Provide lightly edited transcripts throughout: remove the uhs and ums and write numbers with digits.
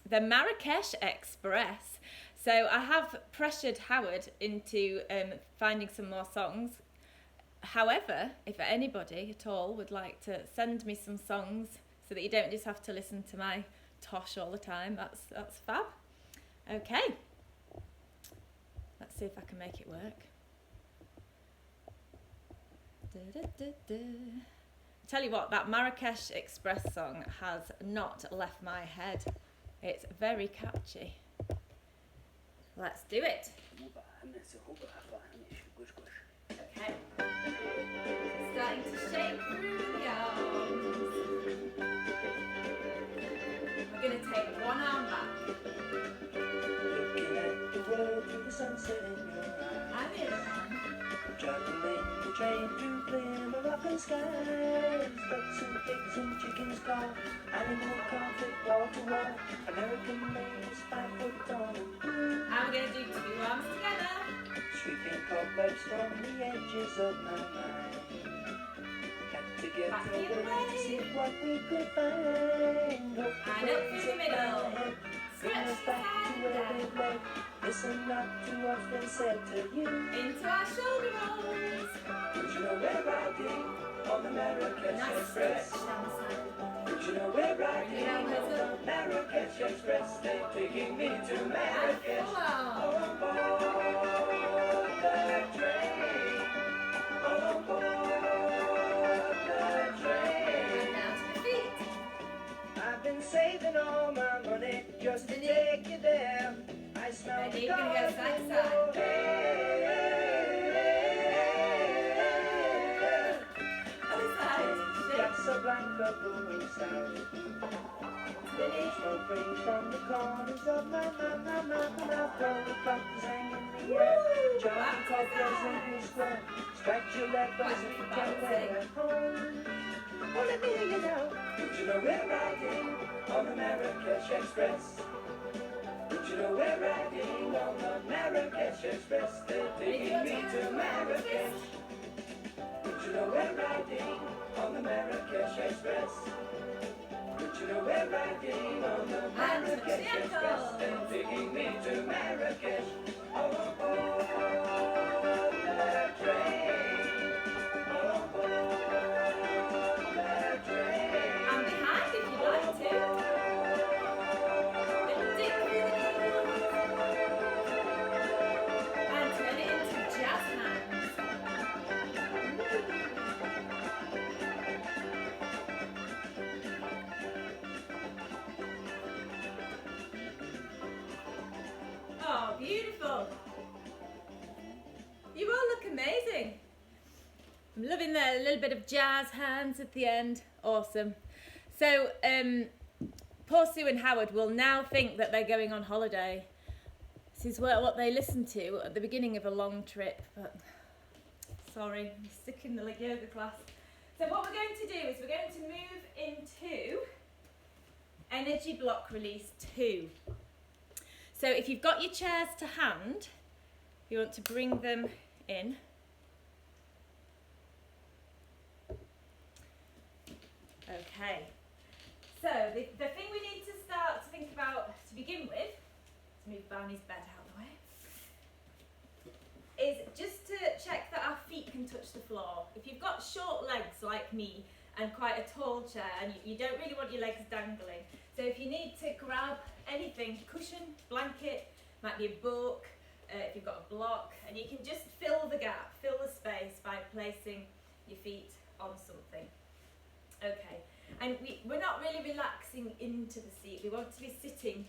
the Marrakesh Express. So I have pressured Howard into finding some more songs. However, if anybody at all would like to send me some songs so that you don't just have to listen to my tosh all the time, that's fab. Okay, let's see if I can make it work. Tell you what, that Marrakesh Express song has not left my head. It's very catchy. Let's do it. Okay. Starting to shake through the arms. We're going to take one arm back. Looking at the world through the sunset in your eyes. And the other hand. Traveling the train through clear Moroccan skies. Ducks and pigs and chickens call. Animal carpet wall to wall. American ladies 5 foot tall and blue. And we're going to do 2 arms together. Sweeping cobwebs from the edges of my mind. Had to get Back the over other way. to see what we could find. Hope the And up birds through the above middle. my head bring Stretch us the back to hand where we down. lay. Listen not to what's been said to you. Into our shoulder rolls. Would you know we're riding on the Marrakesh Nice Express? stretch down the side. Would you know we're riding Bring it on down, the Marrakesh Express? They're taking me to And Marrakesh. full arm. All aboard the train. All aboard the train. And down to the feet. I've been saving all my money just to take you there. I smell Ready? the You're gonna go garlic side to in side. your hair. Other side. Shake. Casablanca brewing south. Ready? Smoke rings from the corners of my mouth. Roll buttons hang in the air. Woo! Jump Back to cocktails the in the side. square. Scratch your leg as if you can wear at home. Well, let me hear you now. Did you know we're riding on the Marrakesh Express? Did you know we're riding on the Marrakesh Express? They're taking me to Marrakesh. Did you know we're riding on the Marrakesh Express? Did you know we're riding on the Marrakesh Express? They're taking me to Marrakesh. All aboard the train. All aboard the train. And behind if you'd like to. Little dip through the knees. And turn it into jazz hands. Oh, beautiful. You all look amazing. I'm loving the little bit of jazz hands at the end. Awesome. So, poor Sue and Howard will now think that they're going on holiday. This is what they listen to at the beginning of a long trip, but sorry, I'm stuck in the yoga class. So what we're going to do is we're going to move into Energy Block Release 2. So if you've got your chairs to hand, you want to bring them in. Okay, so the thing we need to start to think about to begin with, let's move Barney's bed out of the way, is just to check that our feet can touch the floor. If you've got short legs like me and quite a tall chair and you don't really want your legs dangling, so if you need to grab anything, cushion, blanket, might be a book, if you've got a block, and you can just fill the gap, fill the space by placing your feet on something. Okay, and we're not really relaxing into the seat. We want to be sitting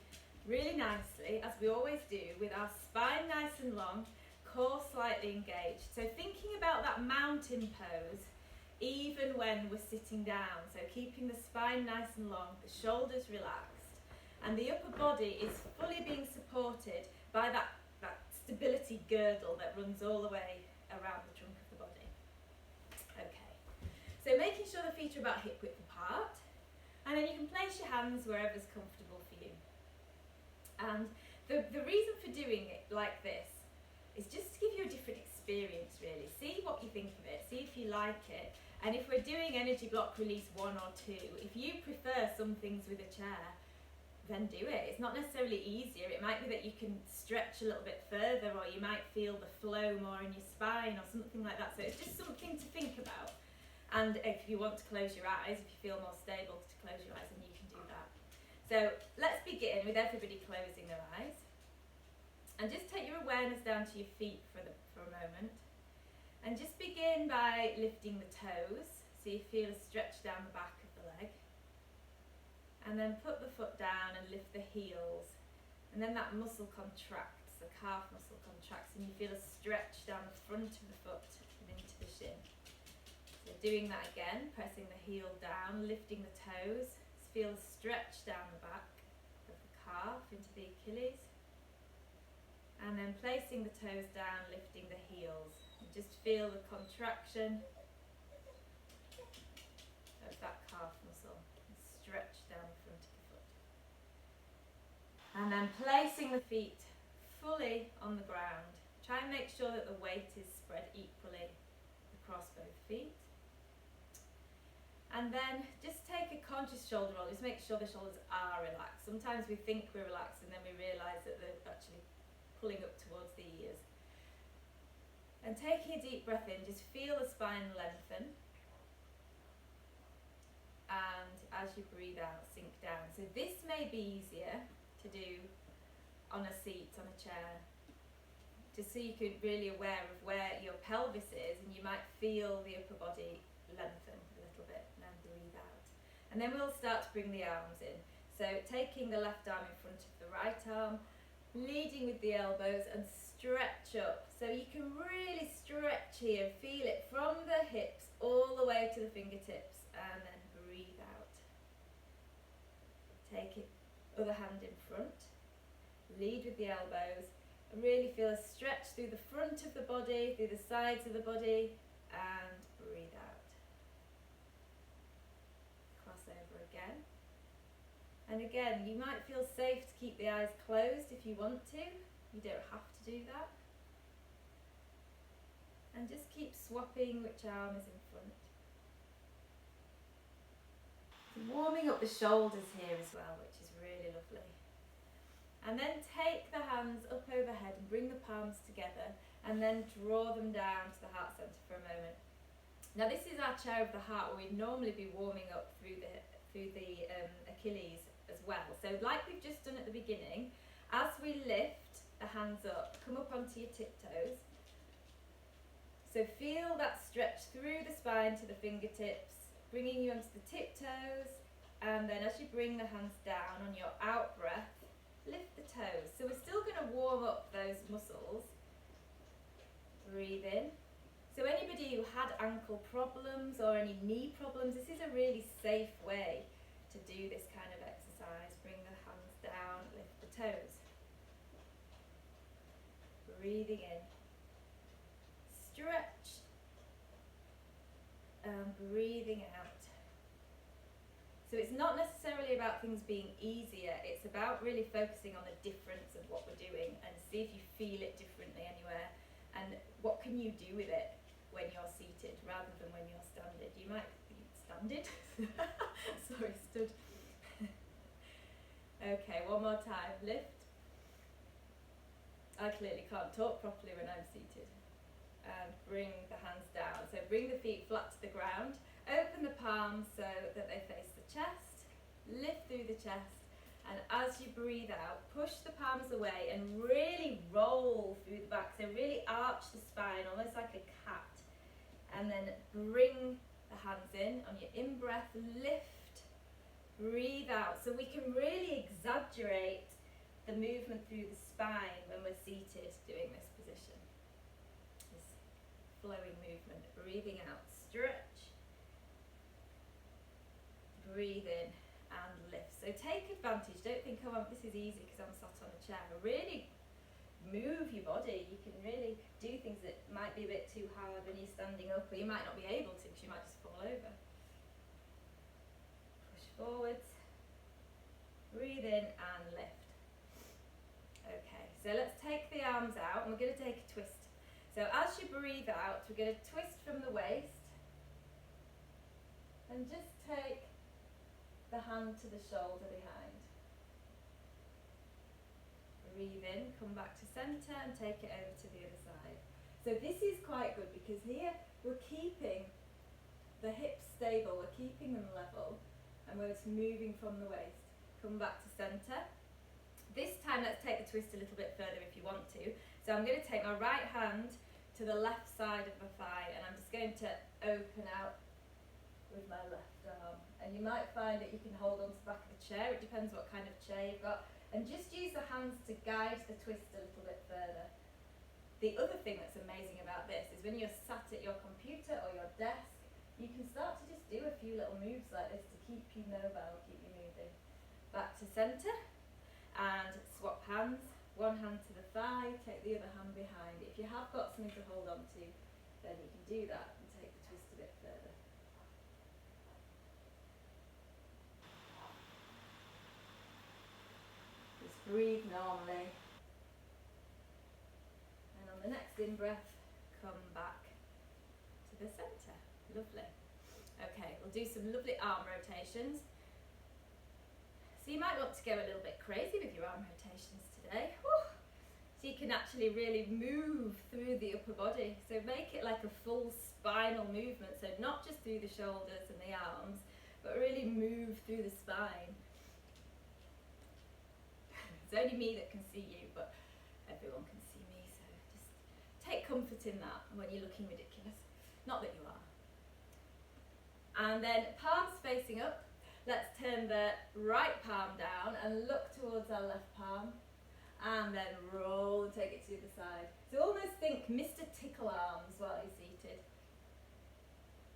really nicely, as we always do, with our spine nice and long, core slightly engaged. So thinking about that mountain pose, even when we're sitting down. So keeping the spine nice and long, the shoulders relaxed, and the upper body is fully being supported by that stability girdle that runs all the way around the trunk of the body. Okay, so making sure the feet are about hip width apart, and then you can place your hands wherever's comfortable for you. And the reason for doing it like this is just to give you a different experience, really. See what you think of it, see if you like it, and if we're doing energy block release 1 or 2, if you prefer some things with a chair then do it. It's not necessarily easier. It might be that you can stretch a little bit further, or you might feel the flow more in your spine or something like that. So it's just something to think about. And if you want to close your eyes, if you feel more stable to close your eyes, then you can do that. So let's begin with everybody closing their eyes. And just take your awareness down to your feet for a moment. And just begin by lifting the toes, so you feel a stretch down the back of the leg. And then put the foot down and lift the heels. And then that muscle contracts, the calf muscle contracts, and you feel a stretch down the front of the foot and into the shin. So doing that again, pressing the heel down, lifting the toes, feel a stretch down the back of the calf into the Achilles. And then placing the toes down, lifting the heels. And just feel the contraction of that calf muscle. And stretch down the front of the foot. And then placing the feet fully on the ground. Try and make sure that the weight is spread equally across both feet. And then just take a conscious shoulder roll. Just make sure the shoulders are relaxed. Sometimes we think we're relaxed and then we realise that they're actually pulling up towards the ears. And taking a deep breath in, just feel the spine lengthen. And as you breathe out, sink down. So this may be easier to do on a seat, on a chair, just so you can really aware of where your pelvis is, and you might feel the upper body lengthen a little bit, and then breathe out. And then we'll start to bring the arms in. So taking the left arm in front of the right arm, leading with the elbows, and stretch up. So you can really stretch here, feel it from the hips all the way to the fingertips, and then breathe out. Take it, other hand in front, lead with the elbows, and really feel a stretch through the front of the body, through the sides of the body, and breathe out. Cross over again. And again, you might feel safe to keep the eyes closed if you want to. You don't have to do that. And just keep swapping which arm is in front. Warming up the shoulders here as well, which is really lovely. And then take the hands up overhead and bring the palms together, and then draw them down to the heart centre for a moment. Now this is our chair of the heart, where we'd normally be warming up through the Achilles as well. So like we've just done at the beginning, as we lift the hands up, come up onto your tiptoes. So feel that stretch through the spine to the fingertips, bringing you onto the tiptoes, and then as you bring the hands down on your out breath, lift the toes. So we're still going to warm up those muscles. Breathe in. So anybody who had ankle problems or any knee problems, this is a really safe way to do this kind of exercise. Bring the hands down, lift the toes. Breathing in. Stretch. And breathing out. So it's not necessarily about things being easier, it's about really focusing on the difference of what we're doing and see if you feel it differently anywhere, and what can you do with it when you're seated rather than when you're standing. You might be standing. Sorry, stood. Okay, one more time. Lift. I clearly can't talk properly when I'm seated. And bring the hands down. So bring the feet flat to the ground. Open the palms so that they face the chest. Lift through the chest. And as you breathe out, push the palms away and really roll through the back. So really arch the spine, almost like a cat. And then bring the hands in. On your in-breath, lift. Breathe out. So we can really exaggerate the movement through the spine when we're seated doing this position. This flowing movement. Breathing out. Stretch. Breathe in and lift. So take advantage. Don't think, oh, this is easy because I'm sat on a chair. Really move your body. You can really do things that might be a bit too hard when you're standing up, or you might not be able to because you might just fall over. Push forwards. Breathe in and lift. Okay, so let's take the arms out and we're going to take a twist. So as you breathe out, we're going to twist from the waist and just take the hand to the shoulder behind. breathe in, come back to centre and take it over to the other side. So this is quite good because here we're keeping the hips stable, we're keeping them level, and we're just moving from the waist. Come back to centre. This time let's take the twist a little bit further if you want to. So I'm going to take my right hand to the left side of my thigh and I'm just going to open out with my left arm. And you might find that you can hold on to the back of the chair, it depends what kind of chair you've got, and just use the hands to guide the twist a little bit further. The other thing that's amazing about this is when you're sat at your computer or your desk, you can start to just do a few little moves like this to keep you mobile, keep you moving. Back to centre and swap hands. One hand to the thigh, take the other hand behind. If you have got something to hold on to, then you can do that and take the twist a bit further. Just breathe normally. And on the next in-breath, come back to the centre. Lovely. Okay, we'll do some lovely arm rotations. So you might want to go a little bit crazy with your arm rotations today. Whew. So you can actually really move through the upper body. So make it like a full spinal movement. So not just through the shoulders and the arms, but really move through the spine. It's only me that can see you, but everyone can see me. So just take comfort in that when you're looking ridiculous. Not that you are. And then palms facing up. Let's turn the right palm down and look towards our left palm. And then roll and take it to the other side. So almost think Mr. Tickle arms while you're seated.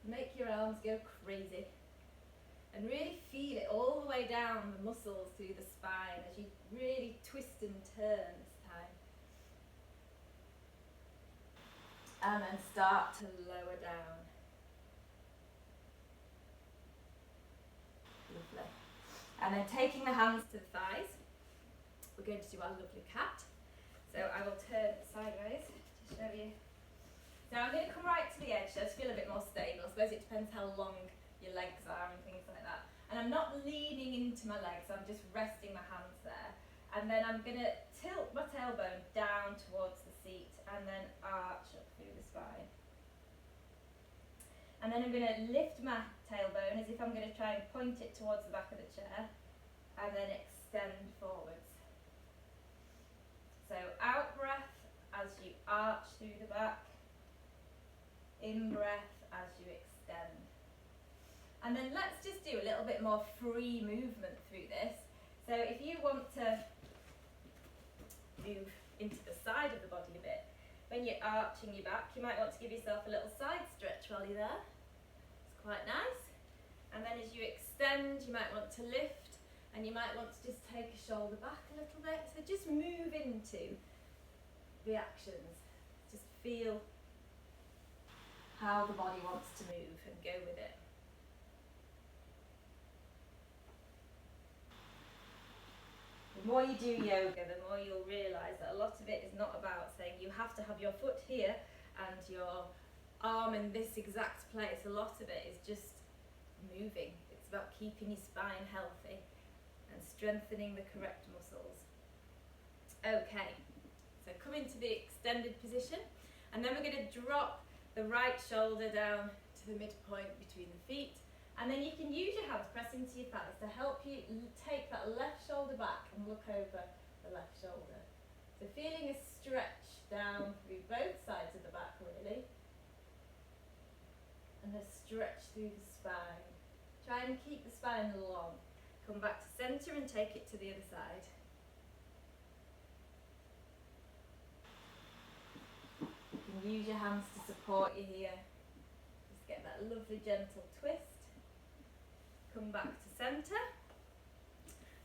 Make your arms go crazy. And really feel it all the way down the muscles through the spine as you really twist and turn this time. And then start to lower down. Lovely. And then taking the hands to the thighs, we're going to do our lovely cat. So I will turn sideways to show you. So I'm going to come right to the edge, so I just feel a bit more stable. I suppose it depends how long your legs are and things like that. And I'm not leaning into my legs, I'm just resting my hands there. And then I'm going to tilt my tailbone down towards the seat and then arch up through the spine. And then I'm going to lift my tailbone as if I'm going to try and point it towards the back of the chair and then extend forwards. So out breath as you arch through the back, in breath as you extend. And then let's just do a little bit more free movement through this. So if you want to move into the side of the body a bit, when you're arching your back, you might want to give yourself a little side stretch while you're there. It's quite nice. And then as you extend, you might want to lift, and you might want to just take a shoulder back a little bit. So just move into the actions. Just feel how the body wants to move and go with it. The more you do yoga, the more you'll realise that a lot of it is not about saying you have to have your foot here and your arm in this exact place. A lot of it is just moving. It's about keeping your spine healthy and strengthening the correct muscles. Okay, so come into the extended position, and then we're going to drop the right shoulder down to the midpoint between the feet. And then you can use your hands, press into your thighs to help you take that left shoulder back and look over the left shoulder. So feeling a stretch down through both sides of the back really. And a stretch through the spine. Try and keep the spine long. Come back to centre and take it to the other side. You can use your hands to support you here. Just get that lovely gentle twist. Come back to centre,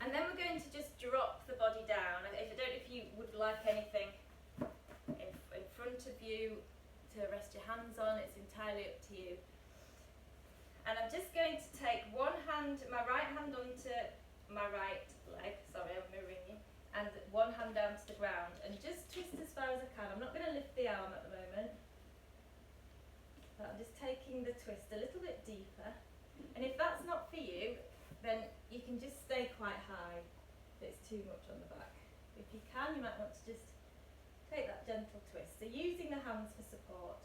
and then we're going to just drop the body down. I don't know if you would like anything in front of you to rest your hands on, it's entirely up to you. And I'm just going to take one hand, my right hand onto my right leg, sorry I'm mirroring you, and one hand down to the ground, and just twist as far as I can. I'm not going to lift the arm at the moment, but I'm just taking the twist a little bit deeper. And if that's not for you, then you can just stay quite high if it's too much on the back. If you can, you might want to just take that gentle twist. So using the hands for support.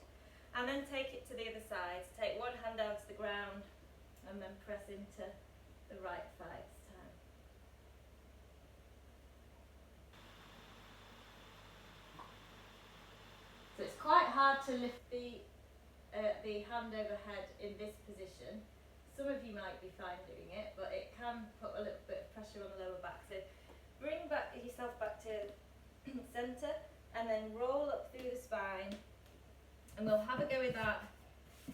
And then take it to the other side. So take one hand down to the ground and then press into the right thigh this time. So it's quite hard to lift the hand overhead in this position. Some of you might be fine doing it, but it can put a little bit of pressure on the lower back. So bring yourself back to centre and then roll up through the spine. And we'll have a go with that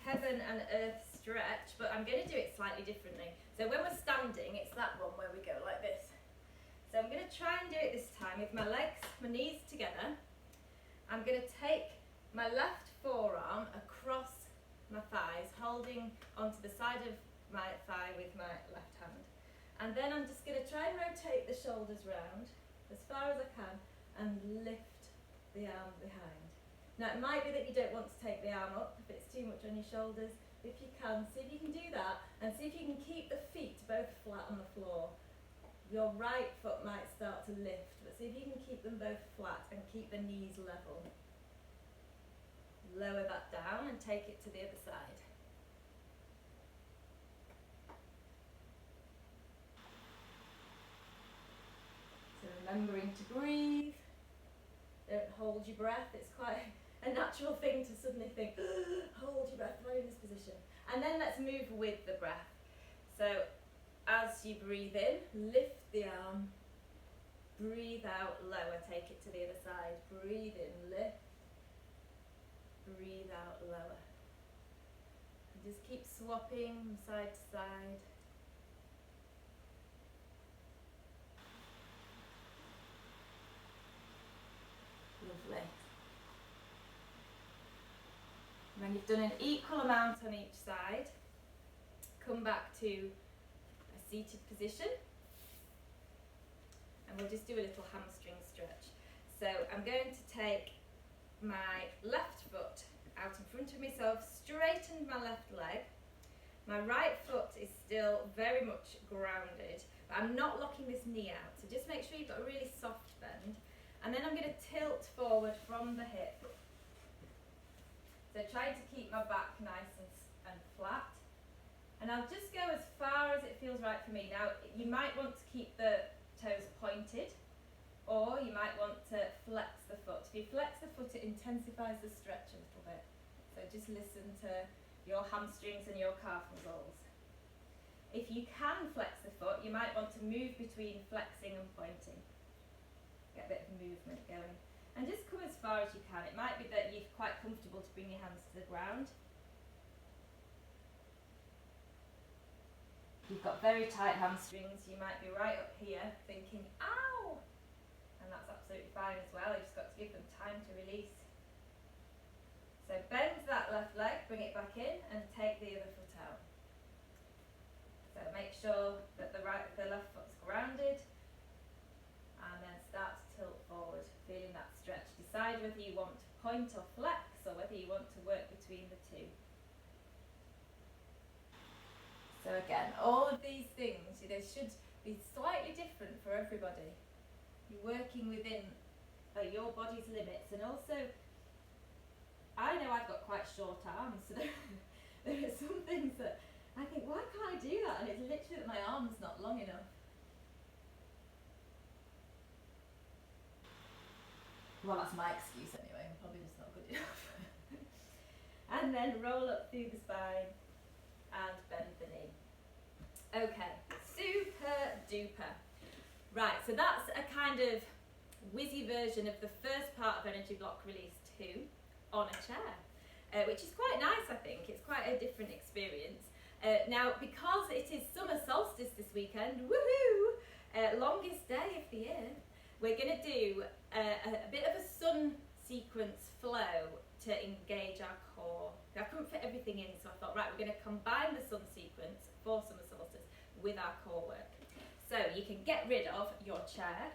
heaven and earth stretch, but I'm going to do it slightly differently. So when we're standing, it's that one where we go like this. So I'm going to try and do it this time with my legs, my knees together. I'm going to take my left forearm across my thighs, holding onto the side of my thigh with my left hand. And then I'm just going to try and rotate the shoulders round as far as I can and lift the arm behind. Now it might be that you don't want to take the arm up if it's too much on your shoulders. If you can, see if you can do that and see if you can keep the feet both flat on the floor. Your right foot might start to lift, but see if you can keep them both flat and keep the knees level. Lower that down and take it to the other side. So remembering to breathe. Don't hold your breath. It's quite a natural thing to suddenly think, hold your breath right in this position. And then let's move with the breath. So as you breathe in, lift the arm. Breathe out, lower, take it to the other side. Breathe in, lift. Breathe out, lower. And just keep swapping from side to side. Lovely. When you've done an equal amount on each side, come back to a seated position. And we'll just do a little hamstring stretch. So I'm going to take my left foot out in front of me, so I've straightened my left leg. My right foot is still very much grounded, but I'm not locking this knee out. So just make sure you've got a really soft bend. And then I'm going to tilt forward from the hip. So trying to keep my back nice and flat. And I'll just go as far as it feels right for me. Now, you might want to keep the toes pointed, or you might want to flex the foot. If you flex the foot, it intensifies the stretch a little bit. So just listen to your hamstrings and your calf muscles. If you can flex the foot, you might want to move between flexing and pointing. Get a bit of movement going. And just come as far as you can. It might be that you're quite comfortable to bring your hands to the ground. If you've got very tight hamstrings, you might be right up here thinking, ow! And that's absolutely fine as well. You've just got to give them time to release. So bend that left leg, bring it back in, and take the other foot out. So make sure that the left foot's grounded, and then start to tilt forward, feeling that stretch. Decide whether you want to point or flex, or whether you want to work between the two. So again, all of these things, they should be slightly different for everybody. You're working within your body's limits, and also I know I've got quite short arms, so there are some things that I think, why can't I do that? And it's literally that my arm's not long enough. Well, that's my excuse anyway. I'm probably just not good enough. And then roll up through the spine and bend the knee. Okay, super duper. Right, so that's a kind of whizzy version of the first part of Energy Block Release 2 on a chair, which is quite nice, I think. It's quite a different experience. Now, because it is summer solstice this weekend, woohoo! Longest day of the year, we're going to do a bit of a sun sequence flow to engage our core. I couldn't fit everything in, so I thought, right, we're going to combine the sun sequence for summer solstice with our core work. So you can get rid of your chair.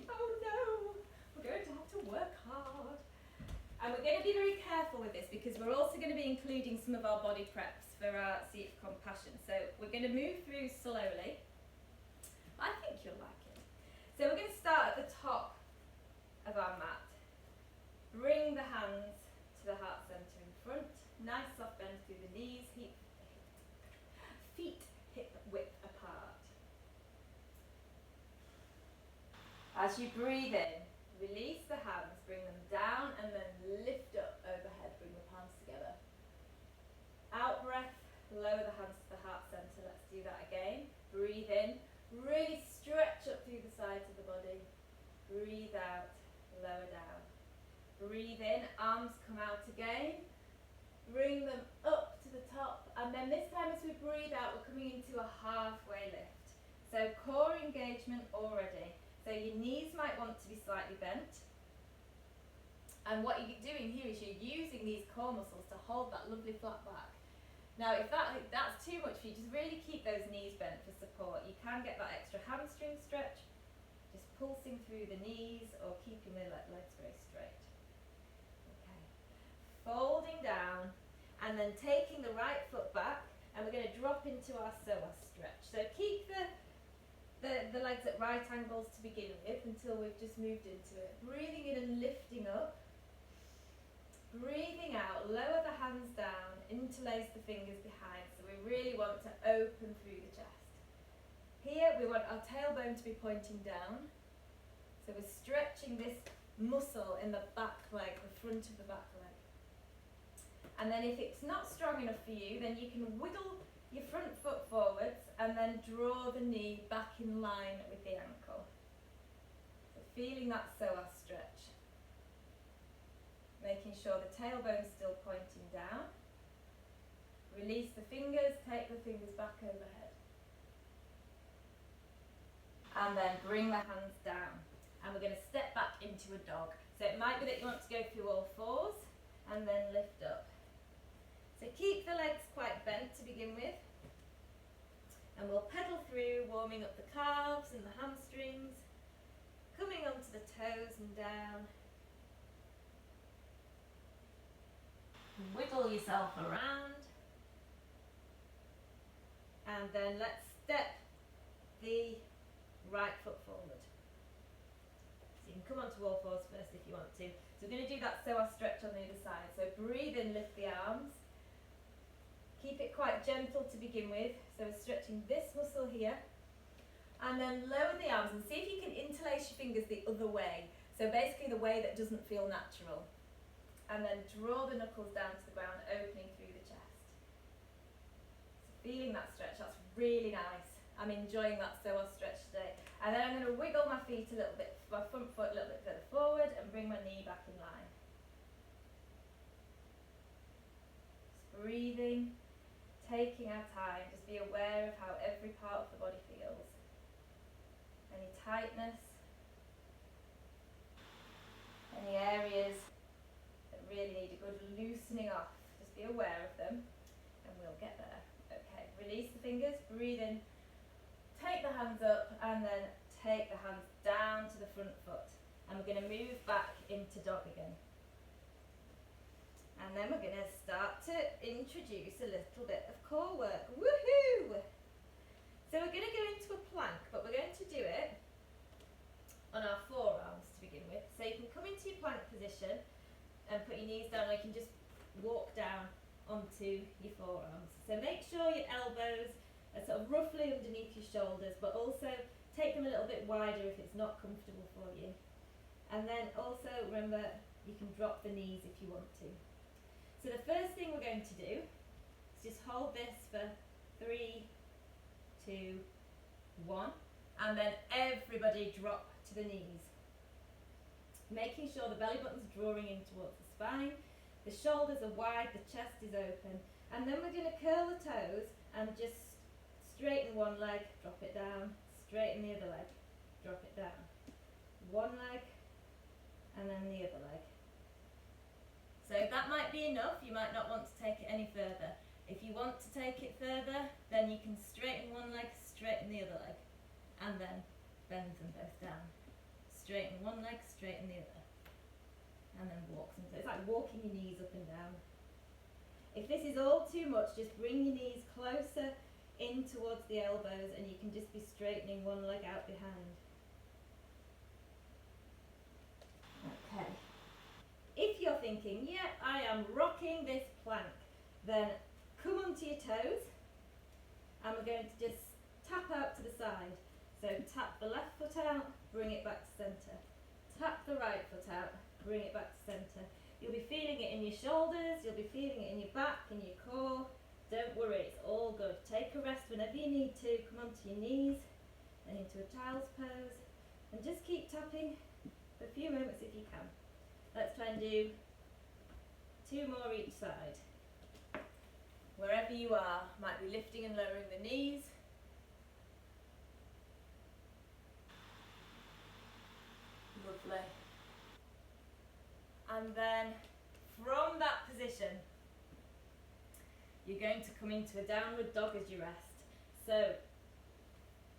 Oh no, we're going to have to work hard. And we're going to be very careful with this because we're also going to be including some of our body preps for our seat of compassion. So we're going to move through slowly. I think you'll like it. So we're going to start at the top As you breathe in, release the hands, bring them down and then lift up overhead, bring the palms together. Out breath, lower the hands to the heart center. Let's do that again. Breathe in, really stretch up through the sides of the body. Breathe out, lower down. Breathe in, arms come out again. Bring them up to the top, and then this time as we breathe out, we're coming into a halfway lift. So core engagement already. So your knees might want to be slightly bent. And what you're doing here is you're using these core muscles to hold that lovely flat back. Now if that's too much for you, just really keep those knees bent for support. You can get that extra hamstring stretch, just pulsing through the knees or keeping the legs very straight. Okay. Folding down and then taking the right foot back, and we're going to drop into our psoas stretch. So keep the legs at right angles to begin with until we've just moved into it. Breathing in and lifting up. Breathing out, lower the hands down, interlace the fingers behind. So we really want to open through the chest. Here we want our tailbone to be pointing down. So we're stretching this muscle in the back leg, the front of the back leg. And then if it's not strong enough for you, then you can wiggle your front foot forwards and then draw the knee back in line with the ankle. So feeling that psoas stretch. Making sure the tailbone's still pointing down. Release the fingers, take the fingers back overhead. And then bring the hands down. And we're going to step back into a dog. So it might be that you want to go through all fours and then lift up. So keep the legs quite bent to begin with. And we'll pedal through, warming up the calves and the hamstrings, coming onto the toes and down. Wiggle yourself around. And then let's step the right foot forward. So you can come onto all fours first if you want to. So we're going to do that psoas stretch on the other side. So breathe in, lift the arms. Keep it quite gentle to begin with. So we're stretching this muscle here. And then lower the arms and see if you can interlace your fingers the other way. So basically the way that doesn't feel natural. And then draw the knuckles down to the ground, opening through the chest. So feeling that stretch, that's really nice. I'm enjoying that psoas stretch today. And then I'm going to wiggle my feet a little bit, my front foot a little bit further forward and bring my knee back in line. Just breathing. Taking our time, just be aware of how every part of the body feels. Any tightness, any areas that really need a good loosening off, just be aware of them and we'll get there. Okay, release the fingers, breathe in, take the hands up and then take the hands down to the front foot. And we're going to move back into dog again. And then we're going to start to introduce a little bit of core work. Woohoo! So we're going to go into a plank, but we're going to do it on our forearms to begin with. So you can come into your plank position and put your knees down, or you can just walk down onto your forearms. So make sure your elbows are sort of roughly underneath your shoulders, but also take them a little bit wider if it's not comfortable for you. And then also remember, you can drop the knees if you want to. So the first thing we're going to do is just hold this for 3, 2, 1, and then everybody drop to the knees. Making sure the belly button's drawing in towards the spine, the shoulders are wide, the chest is open, and then we're going to curl the toes and just straighten one leg, drop it down, straighten the other leg, drop it down. One leg, and then the other leg. So that might be enough, you might not want to take it any further. If you want to take it further, then you can straighten one leg, straighten the other leg, and then bend them both down. Straighten one leg, straighten the other, and then walk them. So it's like walking your knees up and down. If this is all too much, just bring your knees closer in towards the elbows and you can just be straightening one leg out behind. Okay. If you're thinking, yeah, I am rocking this plank, then come onto your toes and we're going to just tap out to the side. So tap the left foot out bring it back to centre. Tap the right foot out, bring it back to centre. You'll be feeling it in your shoulders, you'll be feeling it in your back, in your core. Don't worry, it's all good. Take a rest whenever you need to. Come onto your knees and into a child's pose. And just keep tapping for a few moments if you can. Let's try and do 2 more each side. Wherever you are, might be lifting and lowering the knees. Lovely. And then from that position, you're going to come into a downward dog as you rest. So,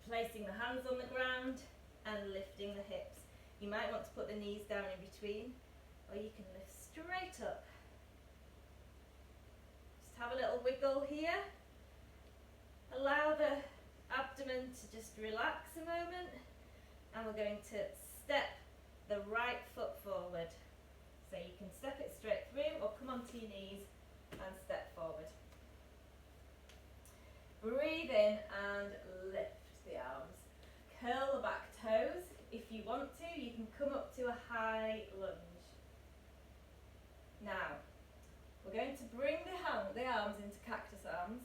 placing the hands on the ground and lifting the hips. You might want to put the knees down in between, or you can lift straight up. Just have a little wiggle here. Allow the abdomen to just relax a moment, and we're going to step the right foot forward. So you can step it straight through or come onto your knees and step forward. Breathe in and lift the arms. Curl the back toes. If you want to, you can come up to a high lunge. Now, we're going to bring the arms into cactus arms,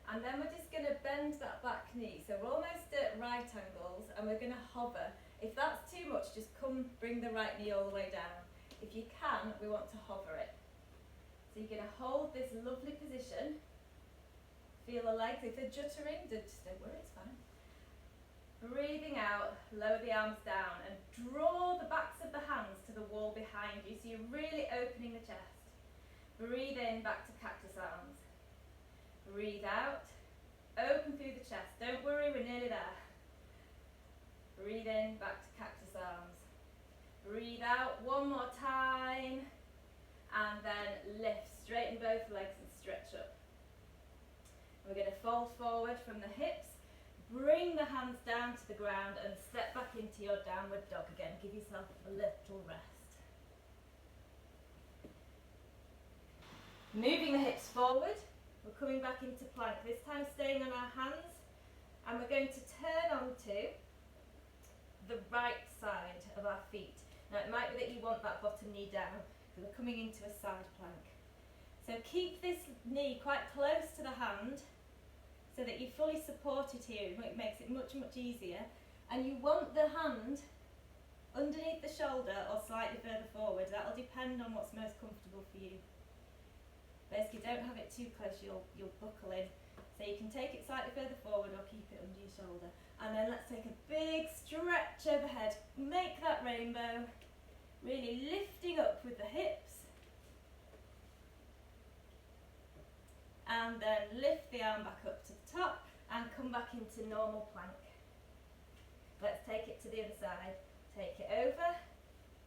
and then we're just going to bend that back knee. So we're almost at right angles, and we're going to hover. If that's too much, just bring the right knee all the way down. If you can, we want to hover it. So you're going to hold this lovely position. Feel the legs. If they're juttering, just don't worry, it's fine. Breathing out, lower the arms down and draw the backs of the hands to the wall behind you, so you're really opening the chest. Breathe in, back to cactus arms. Breathe out, open through the chest. Don't worry, we're nearly there. Breathe in, back to cactus arms. Breathe out one more time, and then lift, straighten both legs and stretch up. We're going to fold forward from the hips. Bring the hands down to the ground and step back into your downward dog again. Give yourself a little rest. Moving the hips forward, we're coming back into plank, this time staying on our hands, and we're going to turn onto the right side of our feet. Now it might be that you want that bottom knee down, because we're coming into a side plank. So keep this knee quite close to the hand, so that you're fully supported here. It makes it much, much easier. And you want the hand underneath the shoulder or slightly further forward. That'll depend on what's most comfortable for you. Basically, don't have it too close, you'll buckle in. So you can take it slightly further forward or keep it under your shoulder. And then let's take a big stretch overhead. Make that rainbow. Really lifting up with the hips. And then lift the arm back up to the top and come back into normal plank. Let's take it to the other side. Take it over,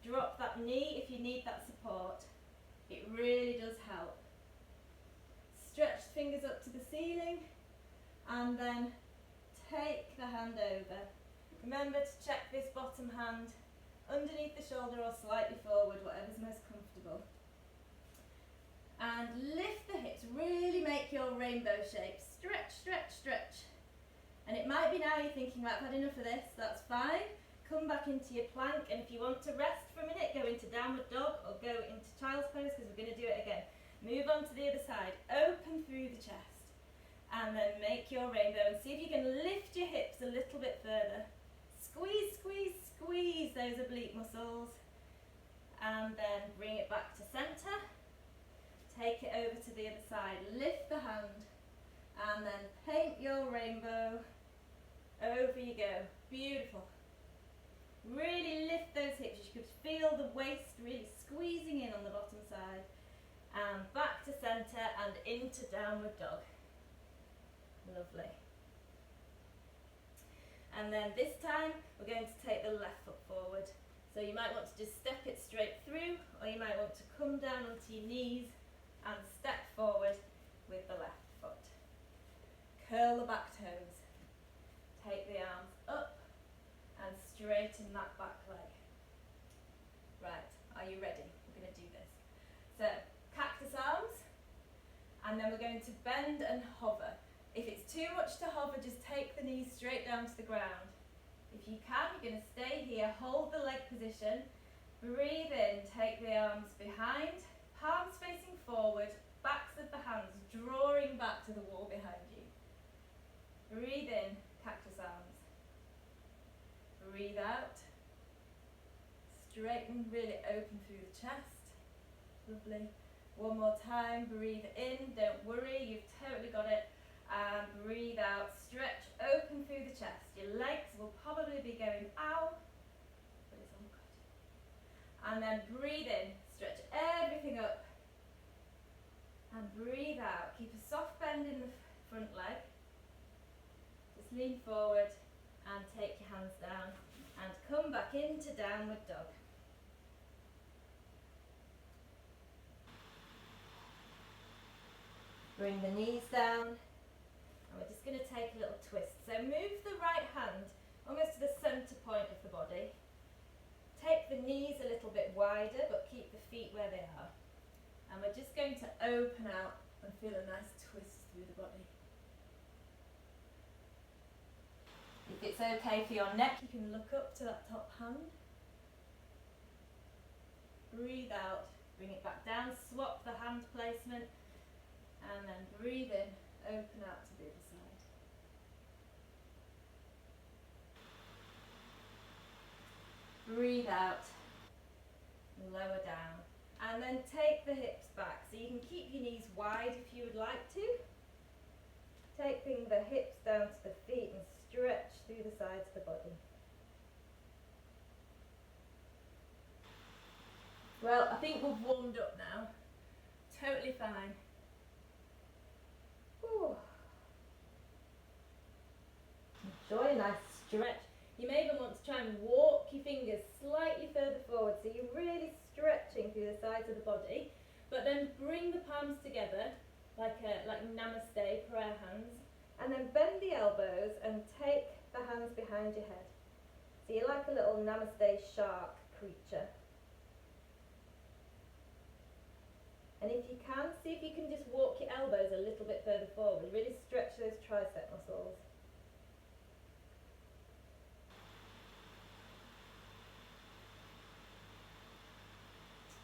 drop that knee if you need that support. It really does help. Stretch the fingers up to the ceiling and then take the hand over. Remember to check this bottom hand underneath the shoulder or slightly forward, whatever's most comfortable. And lift the hips, really make your rainbow shape. Stretch, stretch, stretch. And it might be now you're thinking, right, I've had enough of this, that's fine. Come back into your plank, and if you want to rest for a minute, go into downward dog or go into child's pose, because we're going to do it again. Move on to the other side, open through the chest, and then make your rainbow, and see if you can lift your hips a little bit further. Squeeze, squeeze, squeeze those oblique muscles, and then bring it back to centre. Take it over to the other side, lift the hand, and then paint your rainbow. Over you go, beautiful. Really lift those hips, you could feel the waist really squeezing in on the bottom side. And back to centre and into downward dog. Lovely. And then this time, we're going to take the left foot forward. So you might want to just step it straight through, or you might want to come down onto your knees and step forward with the left foot. Curl the back toes. Take the arms up and straighten that back leg. Right, are you ready? We're going to do this. So, cactus arms, and then we're going to bend and hover. If it's too much to hover, just take the knees straight down to the ground. If you can, you're going to stay here, hold the leg position, breathe in, take the arms behind, palms facing forward, backs of the hands drawing back to the wall behind you. Breathe in, cactus arms. Breathe out. Straighten, really open through the chest. Lovely. One more time, breathe in, don't worry, you've totally got it. And breathe out, stretch, open through the chest. Your legs will probably be going ow, but it's all good. And then breathe in, stretch everything up. And breathe out, keep a soft bend in the front leg. Just lean forward and take your hands down and come back into downward dog. Bring the knees down, and we're just going to take a little twist. So move the right hand almost to the centre point of the body. Take the knees a little bit wider, but keep the feet where they are. And we're just going to open out and feel a nice twist through the body. If it's okay for your neck, you can look up to that top hand. Breathe out, bring it back down, swap the hand placement. And then breathe in, open out to the other side. Breathe out, lower down. And then take the hips back. So you can keep your knees wide if you would like to. Taking the hips down to the feet and stretch through the sides of the body. Well, I think we've warmed up now. Totally fine. Ooh. Enjoy a nice stretch. You may even want to try and walk your fingers slightly further forward so you're really stretching through the sides of the body, but then bring the palms together like namaste, prayer hands, and then bend the elbows and take the hands behind your head. So you're like a little namaste shark creature. And if you can, see if you can just walk your elbows a little bit further forward. Really stretch those tricep muscles.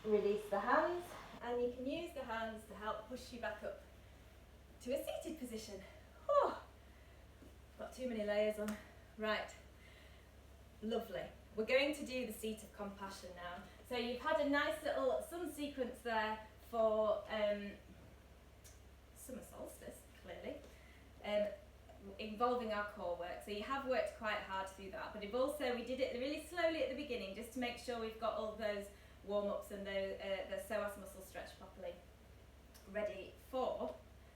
Release the hands, and you can use the hands to help push you back up to a seated position. Oh, got too many layers on. Right, lovely. We're going to do the seat of compassion now. So you've had a nice little sun sequence there for summer solstice, clearly, involving our core work. So you have worked quite hard through that, but we did it really slowly at the beginning just to make sure we've got all those warm-ups and the psoas muscles stretched properly, ready for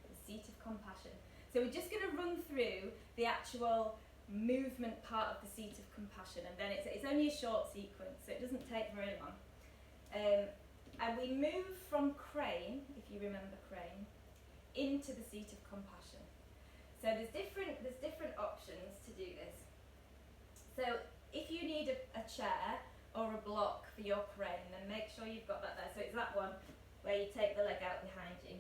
the seat of compassion. So we're just going to run through the actual movement part of the seat of compassion, and then it's only a short sequence, so it doesn't take very long. And we move from crane, if you remember crane, into the seat of compassion. So there's different options to do this. So if you need a chair or a block for your crane, then make sure you've got that there. So it's that one where you take the leg out behind you.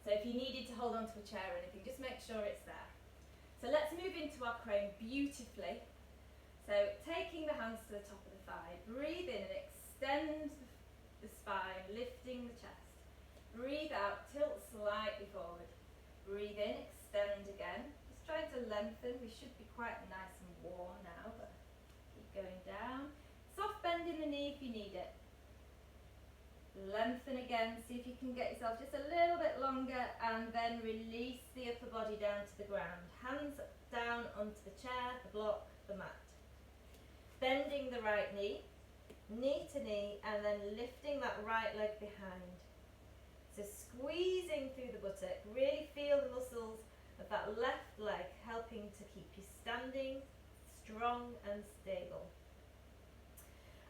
So if you needed to hold onto a chair or anything, just make sure it's there. So let's move into our crane beautifully. So taking the hands to the top of the thigh, breathe in and extend the spine, lifting the chest. Breathe out, tilt slightly forward. Breathe in, extend again. Just trying to lengthen. We should be quite nice and warm now, but keep going down. Soft bend in the knee if you need it. Lengthen again, see if you can get yourself just a little bit longer, and then release the upper body down to the ground. Hands down onto the chair, the block, the mat. Bending the right knee, knee to knee, and then lifting that right leg behind. So squeezing through the buttock, really feel the muscles of that left leg helping to keep you standing, strong and stable.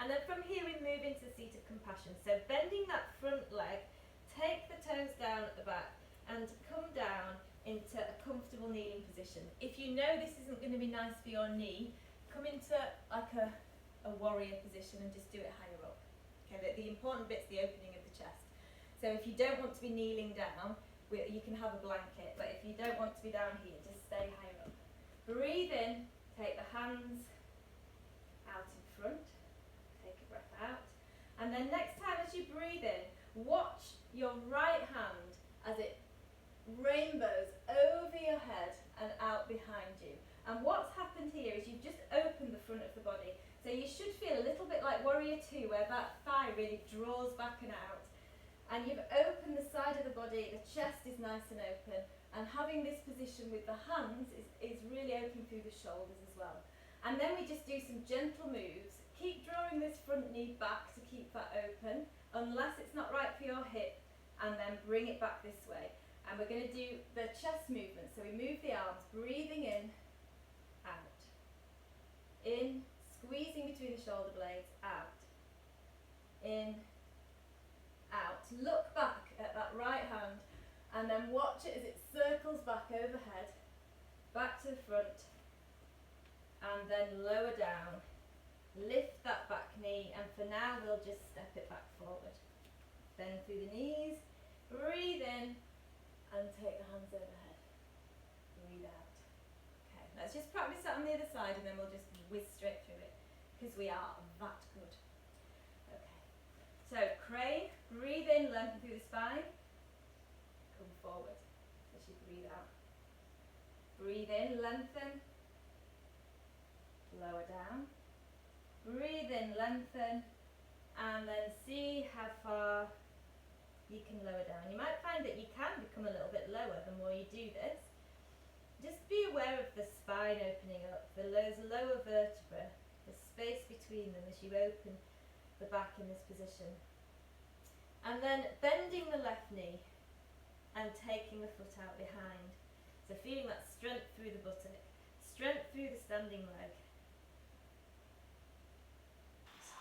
And then from here we move into the seat of compassion. So bending that front leg, take the toes down at the back and come down into a comfortable kneeling position. If you know this isn't going to be nice for your knee, come into like a warrior position and just do it higher up. Okay, the important bit's the opening of the chest. So if you don't want to be kneeling down, you can have a blanket, but if you don't want to be down here, just stay higher up. Breathe in, Take the hands out in front. Take a breath out. And then next time as you breathe in, watch your right hand as it rainbows over your head and out behind you. And what's happened here is you've just opened the front of the body. So you should feel a little bit like Warrior Two, where that thigh really draws back and out. And you've opened the side of the body, the chest is nice and open. And having this position with the hands is really open through the shoulders as well. And then we just do some gentle moves. Keep drawing this front knee back to keep that open, unless it's not right for your hip, and then bring it back this way. And we're going to do the chest movement. So we move the arms, breathing in, out. In, squeezing between the shoulder blades, out. In, out. Look back at that right hand, and then watch it as it circles back overhead, back to the front, and then lower down. Lift that back knee, and for now we'll just step it back forward. Bend through the knees, breathe in, and take the hands overhead. Breathe out. Okay, let's just practice that on the other side, and then we'll just whiz straight through it, because we are that good. Okay, so crane, breathe in, lengthen through the spine. Come forward as you breathe out. Breathe in, lengthen. Lower down. Breathe in, lengthen, and then see how far you can lower down. You might find that you can become a little bit lower the more you do this. Just be aware of the spine opening up, the lower vertebra, the space between them as you open the back in this position. And then bending the left knee and taking the foot out behind. So feeling that strength through the buttock, strength through the standing leg.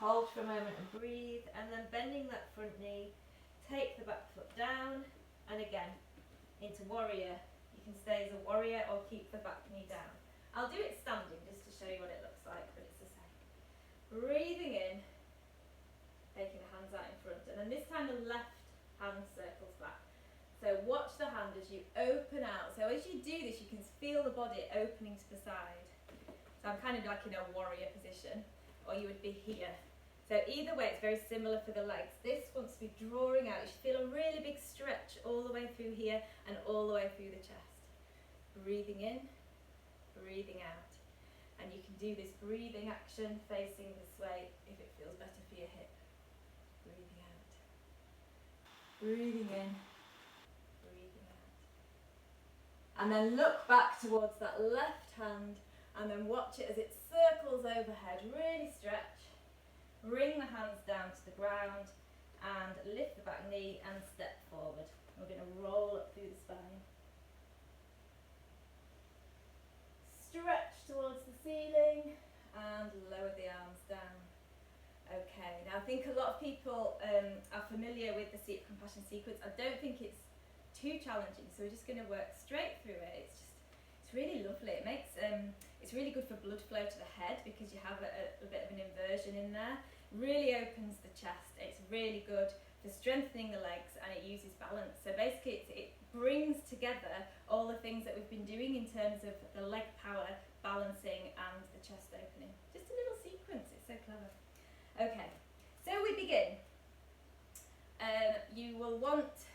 Hold for a moment and breathe, and then bending that front knee, take the back foot down, and again, into warrior. You can stay as a warrior or keep the back knee down. I'll do it standing just to show you what it looks like, but it's the same. Breathing in, taking the hands out in front, and then this time the left hand circles back. So watch the hand as you open out. So as you do this, you can feel the body opening to the side. So I'm kind of like in a warrior position, or you would be here. So either way, it's very similar for the legs. This wants to be drawing out. You should feel a really big stretch all the way through here and all the way through the chest. Breathing in, breathing out. And you can do this breathing action facing this way if it feels better for your hip. Breathing out. Breathing in, breathing out. And then look back towards that left hand, and then watch it as it circles overhead. Really stretch. Bring the hands down to the ground and lift the back knee and step forward. We're going to roll up through the spine. Stretch towards the ceiling and lower the arms down. Okay, now I think a lot of people are familiar with the Seat of Compassion sequence. I don't think it's too challenging, so we're just going to work straight through it. It's really lovely. It makes it's really good for blood flow to the head because you have a bit of an inversion in there. Really opens the chest. It's really good for strengthening the legs, and it uses balance. So basically it brings together all the things that we've been doing in terms of the leg power, balancing, and the chest opening. Just a little sequence. It's so clever. Okay, so we begin. You will want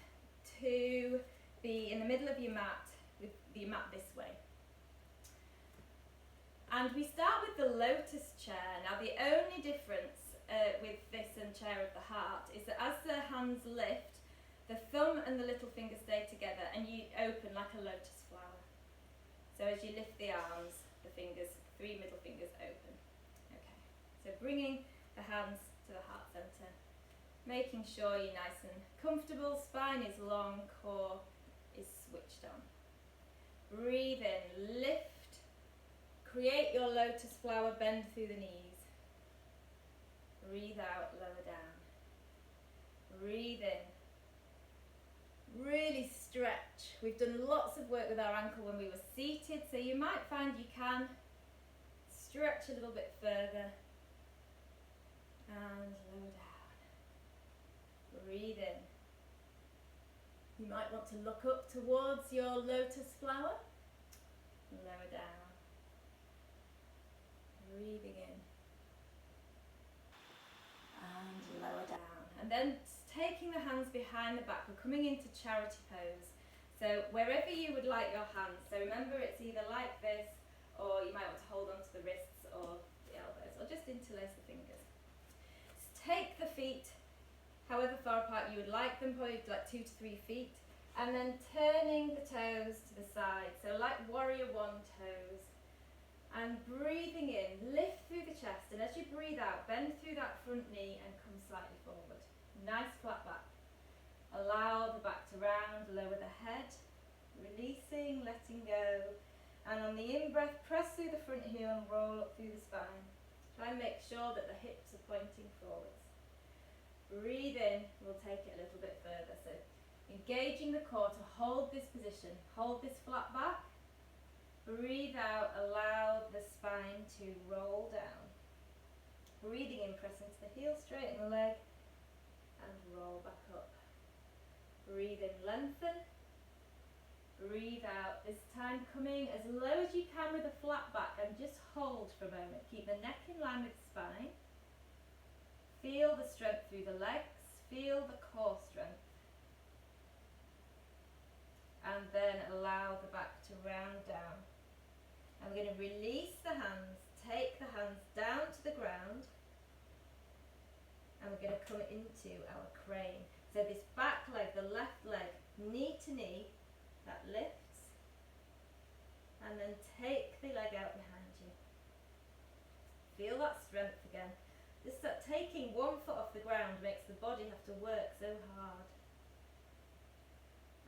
to be in the middle of your mat with your mat this way. And we start with the lotus chair. Now the only difference with this and chair of the heart is that as the hands lift, the thumb and the little finger stay together and you open like a lotus flower. So as you lift the arms, the fingers, 3 middle fingers open. Okay, so bringing the hands to the heart center, making sure you're nice and comfortable, spine is long, core is switched on. Breathe in, lift, create your lotus flower, bend through the knees. Breathe out, lower down. Breathe in. Really stretch. We've done lots of work with our ankle when we were seated, so you might find you can stretch a little bit further. And lower down. Breathe in. You might want to look up towards your lotus flower. Lower down. Breathing in. And lower down. And then taking the hands behind the back, we're coming into charity pose. So wherever you would like your hands, so remember it's either like this, or you might want to hold on to the wrists or the elbows, or just interlace the fingers. So take the feet however far apart you would like them, probably like 2 to 3 feet, and then turning the toes to the side, so like warrior one toes. And breathing in, lift through the chest, and as you breathe out, bend through that front knee and come slightly forward. Nice flat back. Allow the back to round, lower the head, releasing, letting go. And on the in-breath, press through the front heel and roll up through the spine. Try and make sure that the hips are pointing forwards. Breathe in, we'll take it a little bit further. So engaging the core to hold this position, hold this flat back. Breathe out, allow the spine to roll down. Breathing in, press into the heel, straighten the leg, and roll back up. Breathe in, lengthen. Breathe out, this time coming as low as you can with a flat back, and just hold for a moment. Keep the neck in line with the spine. Feel the strength through the legs, feel the core strength. And then allow the back to round down. And we're going to release the hands, take the hands down to the ground, and we're going to come into our crane. So this back leg, the left leg, knee to knee, that lifts, and then take the leg out behind you. Feel that strength again. Just that taking one foot off the ground makes the body have to work so hard.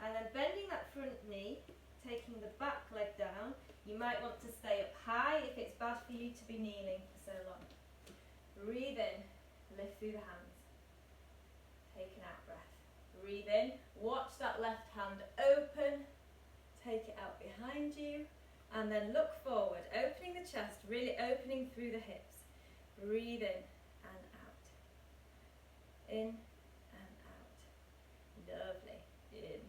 And then bending that front knee, taking the back leg down. You might want to stay up high if it's bad for you to be kneeling for so long. Breathe in, lift through the hands. Take an out breath. Breathe in, watch that left hand open, take it out behind you, and then look forward, opening the chest, really opening through the hips. Breathe in and out. In and out. Lovely. In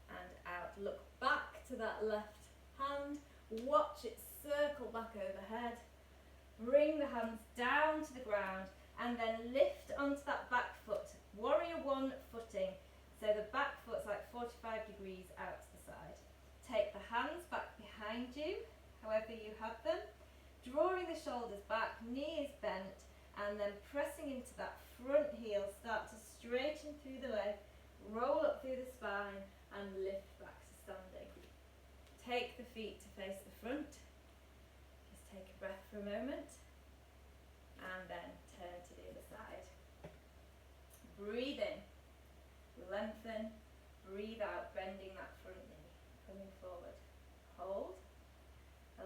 and out. Look back to that left hand, watch it circle back overhead. Bring the hands down to the ground and then lift onto that back foot, warrior one footing. So the back foot's like 45 degrees out to the side. Take the hands back behind you, however you have them, drawing the shoulders back, knee is bent, and then pressing into that front heel, start to straighten through the leg, roll up through the spine, and lift back to standing. Take the feet to face the front. Just take a breath for a moment, and then turn to the other side. Breathe in, lengthen, breathe out, bending that front knee, coming forward. Hold,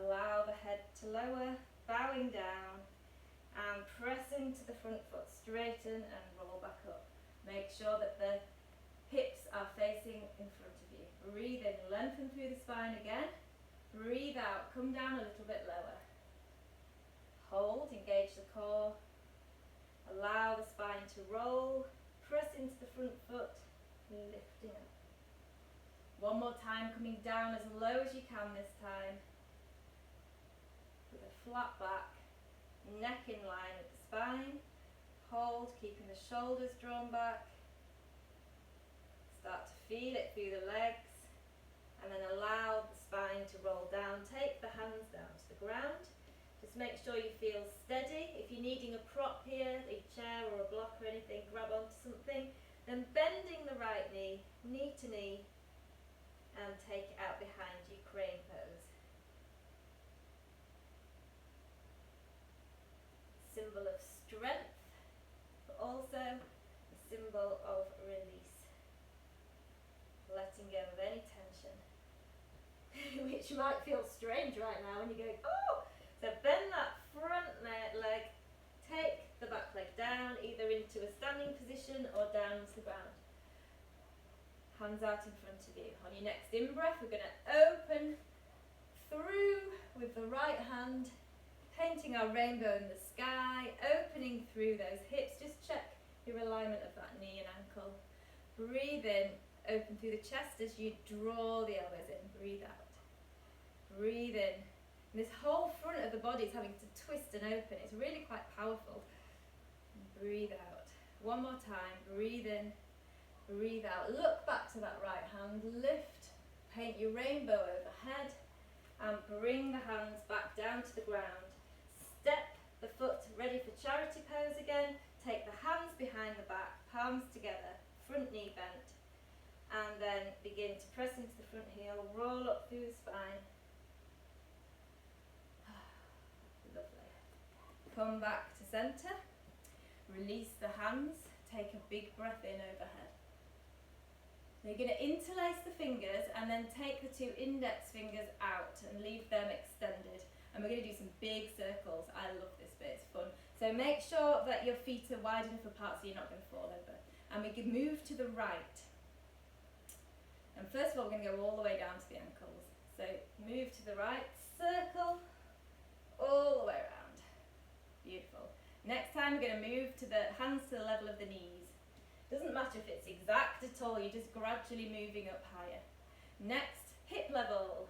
allow the head to lower, bowing down, and press into the front foot, straighten and roll back up. Make sure that the hips are facing in front of you. Breathe in, lengthen through the spine again. Breathe out, come down a little bit lower. Hold, engage the core. Allow the spine to roll. Press into the front foot, lifting up. One more time, coming down as low as you can this time. With a flat back, neck in line with the spine. Hold, keeping the shoulders drawn back. Start to feel it through the legs, and then allow the spine to roll down. Take the hands down to the ground. Just make sure you feel steady. If you're needing a prop here, a chair or a block or anything, grab onto something. Then bending the right knee, knee to knee, and take it out behind you, crane pose. Symbol of strength, but also a symbol of release. Letting go of any tension, which might feel strange right now when you're going, oh! So bend that front leg, take the back leg down, either into a standing position or down to the ground. Hands out in front of you. On your next in-breath, we're going to open through with the right hand, painting our rainbow in the sky, opening through those hips. Just check your alignment of that knee and ankle. Breathe in. Open through the chest as you draw the elbows in. Breathe out. Breathe in. And this whole front of the body is having to twist and open. It's really quite powerful. And breathe out. One more time. Breathe in, breathe out. Look back to that right hand. Lift. Paint your rainbow overhead. And bring the hands back down to the ground. Step the foot ready for charity pose again. Take the hands behind the back, palms together, front knee bent. And then begin to press into the front heel, roll up through the spine. Lovely. Come back to centre. Release the hands. Take a big breath in overhead. You're going to interlace the fingers and then take the two index fingers out and leave them extended. And we're going to do some big circles. I love this bit, it's fun. So make sure that your feet are wide enough apart so you're not going to fall over. And we can move to the right. And first of all, we're going to go all the way down to the ankles. So move to the right, circle, all the way around. Beautiful. Next time we're going to move to the hands to the level of the knees. Doesn't matter if it's exact at all, you're just gradually moving up higher. Next, hip level.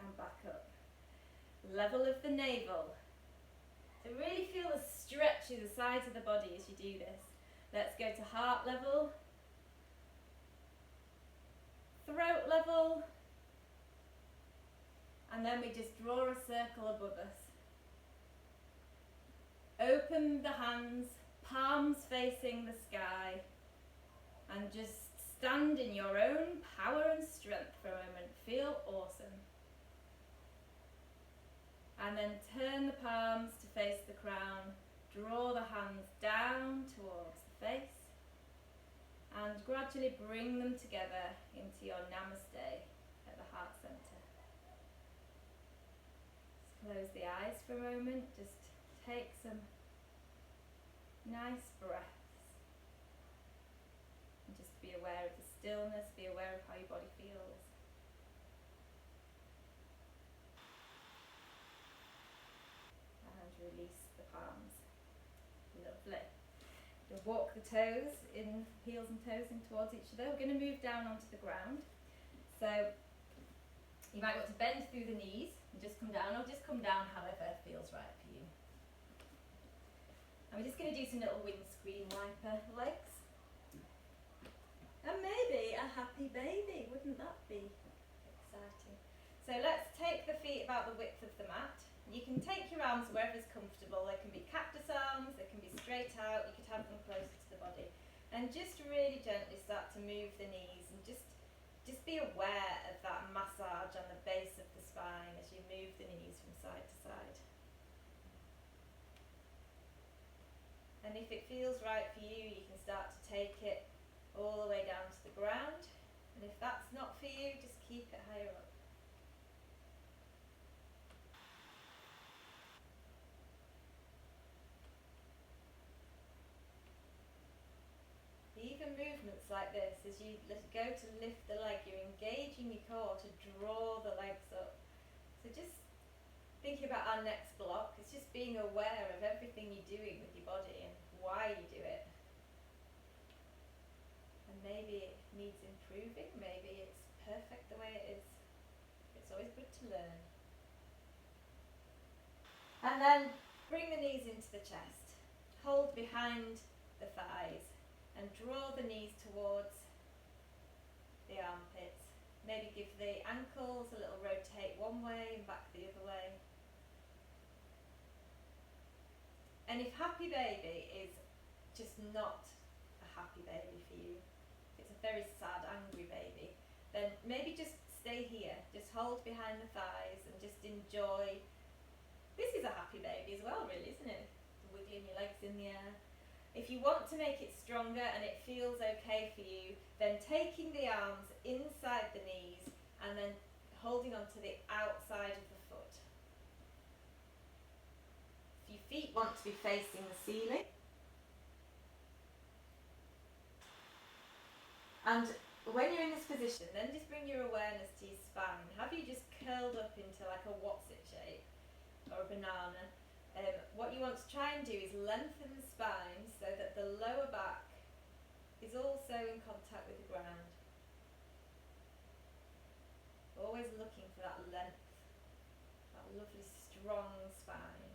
And back up. Level of the navel. So really feel the stretch through the sides of the body as you do this. Let's go to heart level. Throat level. And then we just draw a circle above us. Open the hands, palms facing the sky, and just stand in your own power and strength for a moment. Feel awesome. And then turn the palms to face the crown. Draw the hands down towards the face. And gradually bring them together into your namaste at the heart center. Just close the eyes for a moment. Just take some nice breaths. And just be aware of the stillness, be aware of how your body feels. Release the palms. Lovely. We'll walk the toes in, heels and toes in towards each other. We're going to move down onto the ground. So you might want to bend through the knees and just come down, or just come down however feels right for you. And we're just going to do some little windscreen wiper legs. And maybe a happy baby. Wouldn't that be exciting? So let's take the feet about the width of the mat. You can take your arms wherever's comfortable. They can be cactus arms, they can be straight out, you could have them closer to the body. And just really gently start to move the knees and just be aware of that massage on the base of the spine as you move the knees from side to side. And if it feels right for you, you can start to take it all the way down to the ground. And if that's not for you, just keep it higher up. Even movements like this, as you go to lift the leg, you're engaging your core to draw the legs up. So just thinking about our next block, it's just being aware of everything you're doing with your body and why you do it. And maybe it needs improving, maybe it's perfect the way it is. It's always good to learn. And then bring the knees into the chest. Hold behind the thighs. And draw the knees towards the armpits. Maybe give the ankles a little rotate one way and back the other way. And if happy baby is just not a happy baby for you, if it's a very sad, angry baby, then maybe just stay here. Just hold behind the thighs and just enjoy. This is a happy baby as well, really, isn't it? Wiggling your legs in the air. If you want to make it stronger and it feels okay for you, then taking the arms inside the knees and then holding on to the outside of the foot. If your feet want to be facing the ceiling. And when you're in this position, then just bring your awareness to your spine. Have you just curled up into like a what's it shape or a banana? What you want to try and do is lengthen the spine so that the lower back is also in contact with the ground. Always looking for that length lovely strong spine.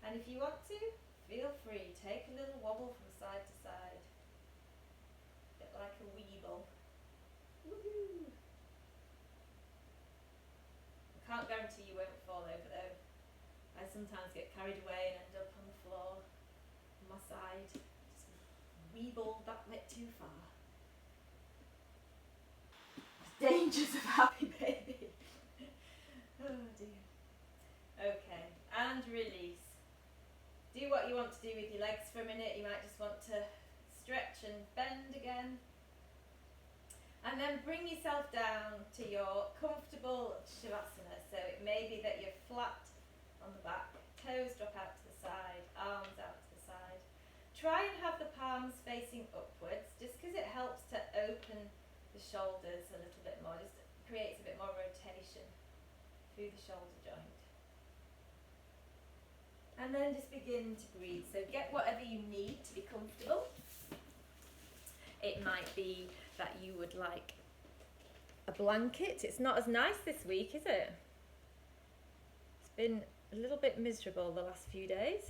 And if you want to, feel free, take a little wobble from side to side. A bit like a weeble. Woohoo! I can't guarantee you won't fall over though. I sometimes get carried away and end up on the floor on my side. Just weebled that bit too far. Dangers of happy baby. Oh dear. Okay, and release. Do what you want to do with your legs for a minute. You might just want to stretch and bend again. And then bring yourself down to your comfortable Shavasana. So it may be that you're flat on the back, toes drop out to the side, arms out to the side. Try and have the palms facing upwards, just because it helps to open the shoulders a little bit more, just creates a bit more rotation through the shoulder joint. And then just begin to breathe. So get whatever you need to be comfortable. It might be that you would like a blanket. It's not as nice this week, is it? It's been a little bit miserable the last few days.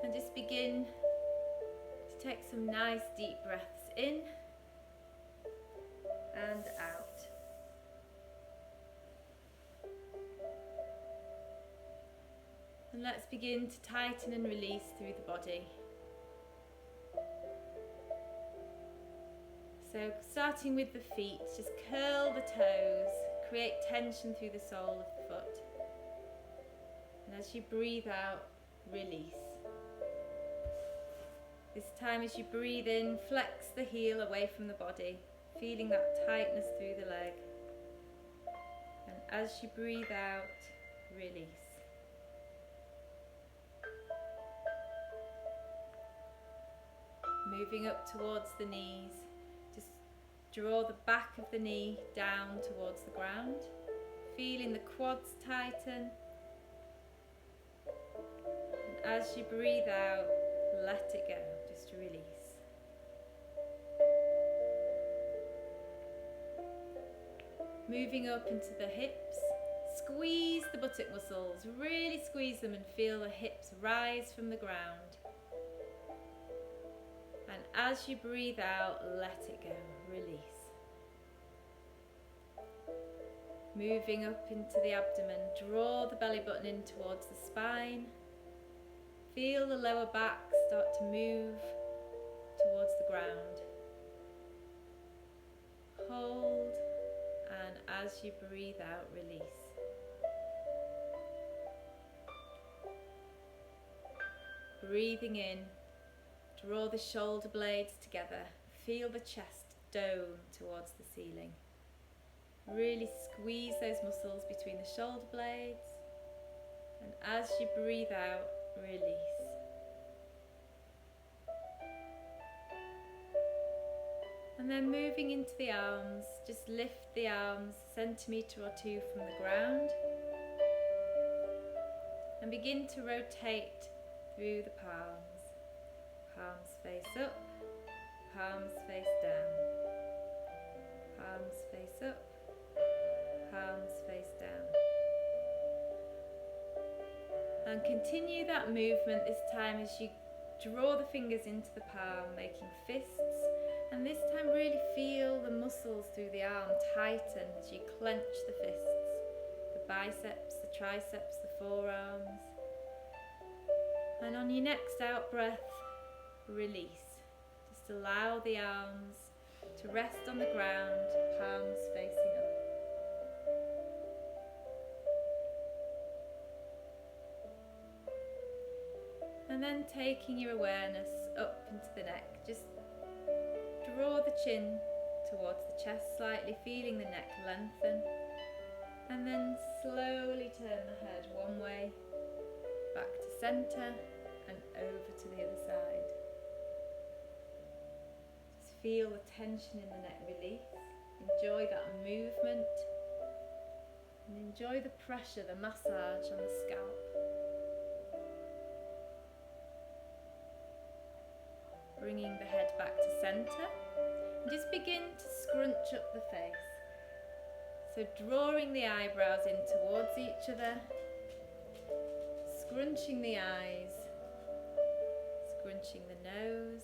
And just begin to take some nice deep breaths in and out. And let's begin to tighten and release through the body. So starting with the feet, just curl the toes, create tension through the sole of the foot. And as you breathe out, release. This time as you breathe in, flex the heel away from the body, feeling that tightness through the leg. And as you breathe out, release. Moving up towards the knees, just draw the back of the knee down towards the ground, feeling the quads tighten. And as you breathe out, let it go, just release. Moving up into the hips, squeeze the buttock muscles, really squeeze them and feel the hips rise from the ground. And as you breathe out, let it go, release. Moving up into the abdomen, draw the belly button in towards the spine. Feel the lower back start to move towards the ground. Hold, and as you breathe out, release. Breathing in, draw the shoulder blades together. Feel the chest dome towards the ceiling. Really squeeze those muscles between the shoulder blades. And as you breathe out, release. And then moving into the arms, just lift the arms a centimetre or two from the ground. And begin to rotate through the palms. Palms face up, palms face down. Palms face up, palms face down. And continue that movement this time as you draw the fingers into the palm, making fists. And this time really feel the muscles through the arm tighten as you clench the fists. The biceps, the triceps, the forearms. And on your next out breath, release. Just allow the arms to rest on the ground, palms facing up. And then taking your awareness up into the neck, just draw the chin towards the chest slightly, feeling the neck lengthen. And then slowly turn the head one way, back to centre and over to the other side. Just Feel the tension in the neck release. Enjoy that movement. And enjoy the pressure, the massage on the scalp. Bringing the head back to centre. And just begin to scrunch up the face. So drawing the eyebrows in towards each other. Scrunching the eyes. Scrunching the nose.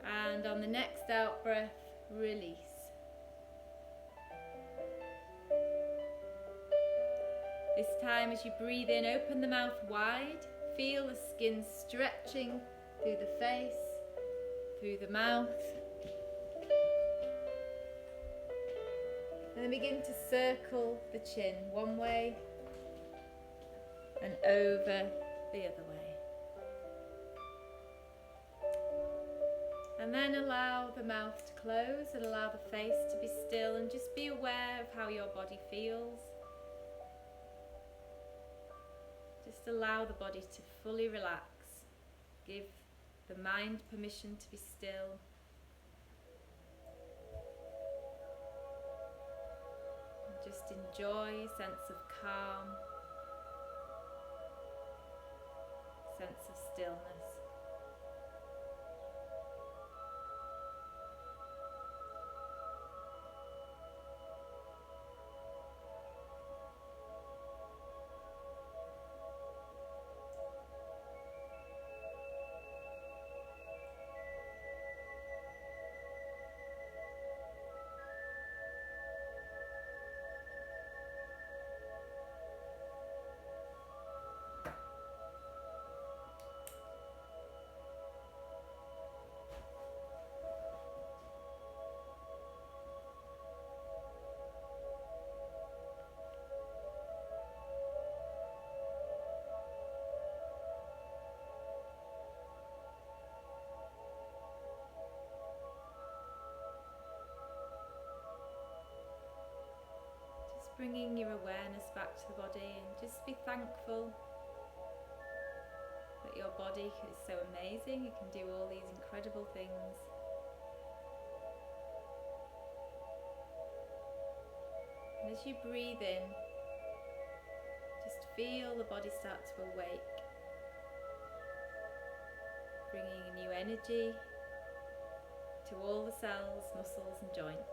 And on the next out breath, release. This time as you breathe in, open the mouth wide. Feel the skin stretching through the face, through the mouth. And then begin to circle the chin one way and over the other way. And then allow the mouth to close and allow the face to be still, and just be aware of how your body feels. Just allow the body to fully relax. Give the mind permission to be still. And just enjoy a sense of calm, sense of stillness. Bringing your awareness back to the body, and just be thankful that your body is so amazing. It can do all these incredible things. And as you breathe in, just feel the body start to awake, bringing a new energy to all the cells, muscles and joints.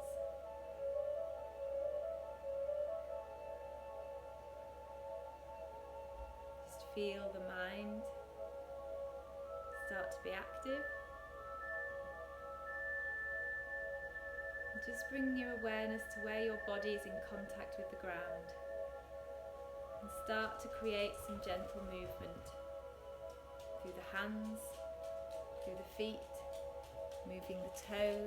Feel the mind start to be active. And just bring your awareness to where your body is in contact with the ground. And start to create some gentle movement through the hands, through the feet, moving the toes.